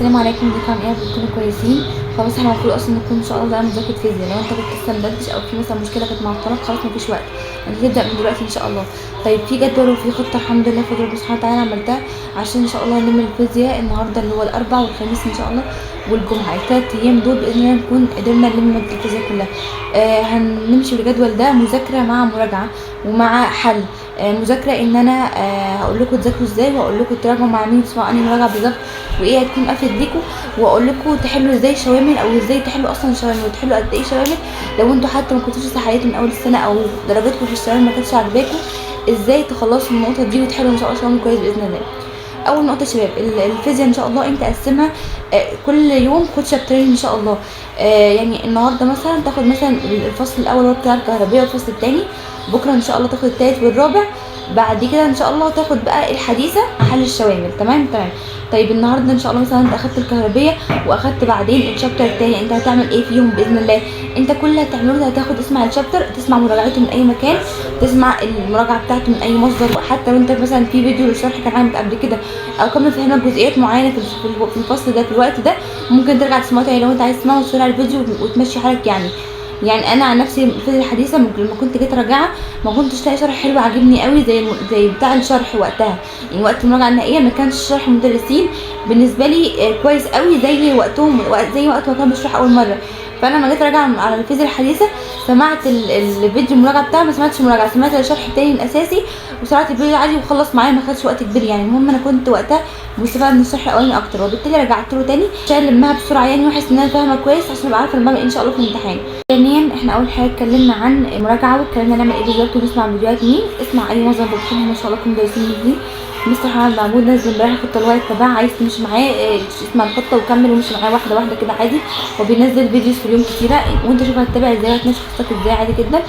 السلام عليكم، ازيكم عاملين ايه؟ بتكونوا كويسين؟ خلاص احنا المفروض اصلا نكون ان شاء الله بقى مذاكره فيزياء. لو انت كنت لسه مدردش او في مثلا مشكله كانت معطلك، خلاص مفيش وقت، انت تبدا من دلوقتي ان شاء الله. طيب في جدول وفي خطه الحمد لله بفضل ربنا سبحانه وتعالى عملتها عشان ان شاء الله نلم الفيزياء النهارده اللي هو الاربع والخميس ان شاء الله والجمعه. الثلاث ايام دول باذن الله نكون قدرنا نلم ماده الفيزياء كلها. هنمشي بالجدول ده مذاكره مع مراجعه ومع حل. مذاكره ان انا هقول لكم تذاكروا ازاي، وهقول لكم تراجعوا مع مين، تسمعوا انهي مراجعه بالظبط وايه هتكون افيد ليكم، واقول لكم تحلوا ازاي شوامل او ازاي تحلوا اصلا شوامل وتحلوا قد ايه شوامل. لو انتوا حتى ما كنتوش لسه حليتوا من اول السنه او درجاتكم في الشوامل ما كانتش عاجباكم، ازاي تخلصوا النقطه دي وتحلوا ان شاء الله شوامل كويس باذن الله. اول نقطه يا شباب، الفيزياء ان شاء الله انت قسمها كل يوم خد شابترين ان شاء الله. يعني النهارده مثلا تاخد مثلا الفصل الاول هو بتاع الكهربيه، والفصل الثاني بكره ان شاء الله تاخد الثالث والرابع، بعد كده ان شاء الله تاخد بقى الحديثه حل الشوامل. تمام. طيب النهارده ان شاء الله مثلا انت اخدت الكهربيه واخدت بعدين الشابتر الثاني، انت هتعمل ايه فيهم باذن الله؟ انت كل اللي هتعمله هتاخد اسمع الشابتر، تسمع مراجعته من اي مكان، تسمع المراجعه بتاعته من اي مصدر، حتى لو انت مثلا في فيديو للشرح كان عامل قبل كده او كان فهمك جزئيات معينه في الفصل ده في الوقت ده، ممكن ترجع تسمعه تاني لو انت عايز تسمعه وتسرع الفيديو وتمشي حالك يعني انا عن نفسي الفيزياء الحديثه لما كنت جيت اراجعها ما كنتش لاقي شرح حلو عاجبني قوي زي بتاع الشرح وقتها. يعني وقت المراجعه النهائيه ما كانش شرح المدرسين بالنسبه لي كويس قوي زي وقتهم، زي وقت ما كان بيشرح اول مره. فانا لما جيت اراجع على الفيزياء الحديثه سمعت الفيديو المراجعه بتاعه، ما سمعتش المراجعه، سمعت الشرح التاني الاساسي وسرعت الفيديو عادي وخلص معايا، ما خدش وقت كبير. يعني المهم انا كنت وقتها مستفاد من الشرح الاولاني اكتر، وبالتالي رجعت له تاني عشان المها بسرعه يعني واحس ان انا فاهمه كويس عشان ابقى عارفه المهم ان شاء الله في الامتحان. ثانيا احنا اول حاجه اتكلمنا عن مراجعه واتكلمنا نعمل ايه بالظبط ونسمع فيديوهات مين، اسمع اي مصدر بتكون ما شاء الله كلهم دارسين جديد. مستر محمد معبود نزل امبارح خطه الوايت تبعها، عايز تمشي معاه اسمع الخطه وكمل ومشي معاه واحده واحده كده عادي. هو بينزل فيديوز في اليوم كتيره وانت شوف هتتابع ازاي وهتمشي خطتك ازاي عادي جدا.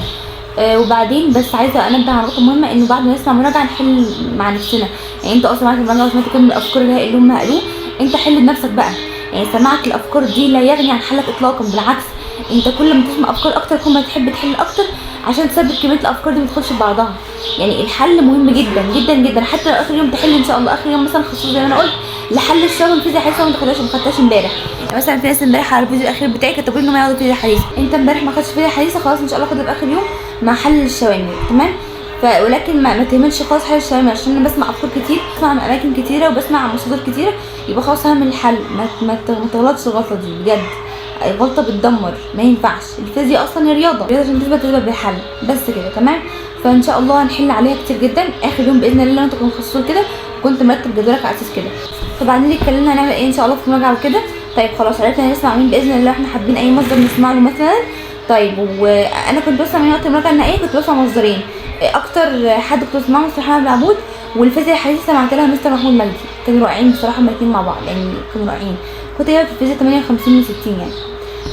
وبعدين بس عايزه انبه على نقطه مهمه، انه بعد ما نسمع مراجعه نحل مع نفسنا. يعني انت اصلا معاك المراجعه وسمعت كم الافكار اللي هم قالوه، انت حل بنفسك بقى. يعني سماعك الافكار دي لا يغني عن حلك اطلاقا، بالعكس انت كل ما تسمع افكار اكتر كل ما تحب تحل اكتر عشان تثبت كميه الافكار دي ما تدخلش في بعضها. يعني الحل مهم جدا جدا جدا، حتى لو اخر يوم تحل ان شاء الله اخر يوم مثلا خصوصا زي ما انا قلت لحل الشغل الفيزياء حديثه ما خدتهاش امبارح. يعني مثلا في ناس امبارح على الفيديو الاخير بتاعي كتبوا لي انهم هياخدوا فيزياء حديثه، انت امبارح ما خدتش فيزياء حديثه، خلاص ان شاء الله خدها في اخر يوم مع حل الشوامل. تمام. ولكن ما تهملش خالص حل الشوامل، عشان انا بسمع افكار كتير، بسمع من اماكن كتيره وبسمع عن مصادر كتيره، يبقى خلاص هعمل الحل. ما تغلطش الغلطه دي بجد، غلطه بتدمر، ما ينفعش. الفيزياء اصلا هي رياضه عشان تثبت بالحل بس كده. تمام. فان شاء الله هنحل عليها كتير جدا اخر يوم باذن الله. انت كنت مخصصه كده كنت مرتب جدولك على اساس كده. فبعدين اتكلمنا هنعمل ايه ان شاء الله في المراجعه وكده. طيب خلاص عرفنا نسمع مين باذن الله، احنا حابين اي مصدر نسمع له مثلا. طيب وانا كنت بسمع من وقت المراجعه النهائيه كنت بسمع مصدرين، اكتر حد كنت بسمعه مستر محمد معبود، والفيزياء الحديثه سمعت لها مستر محمود مجدي. كانوا رائعين بصراحه الاثنين مع بعض، يعني كانوا رائعين. كنت جايبه في الفيزياء 58 من 60 يعني.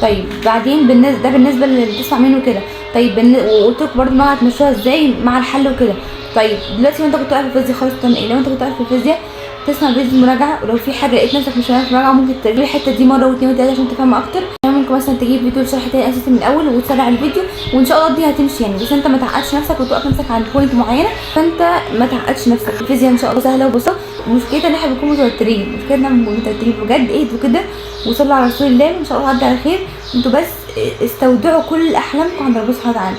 طيب بعدين بالنسبه اللي بتسمع منه كده. طيب وقلت لكم برده ما هتمشوها ازاي مع الحل وكده. طيب دلوقتي انت كنت واقف في الفيزياء خالص تعمل ايه؟ لو انت كنت واقف في الفيزياء تسمع فيديو المراجعه، ولو في حاجه لقيت نفسك مش فاهمها في المراجعه ممكن تجيب الحته دي مره واثنين وثلاثه عشان تفهمها اكتر. ممكن مثلا تجيب فيديو شرح تاني اساسي من الاول وتسرع الفيديو وان شاء الله دي هتمشي يعني. بس انت ما تعقدش نفسك وتوقف نفسك عند بوينت معينه، فانت ما تعقدش نفسك. الفيزياء ان شاء الله سهله وبسيطه، مشكلتها ان احنا بنكون متوترين، مشكلتنا متوترين بجد. اهدوا كده وصلوا على رسول الله ان شاء الله هتعدي على خير. انتوا بس استودعوا كل احلامكم عند ربنا سبحانه وتعالى.